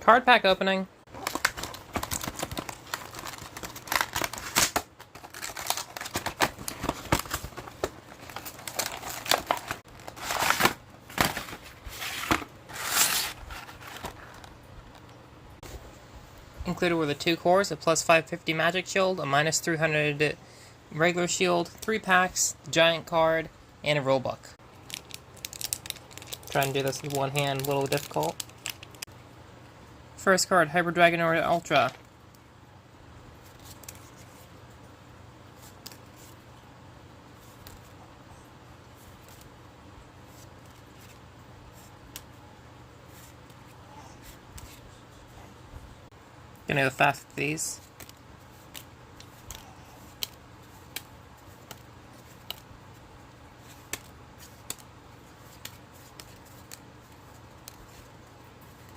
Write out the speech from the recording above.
Card pack opening. Included were the 2 cores, a plus 550 magic shield, a minus 300 regular shield, 3 packs, the giant card, and a rulebook. Trying to do this with one hand, a little difficult. First card, Hyper Dragonoid Ultra. Gonna go fast with these.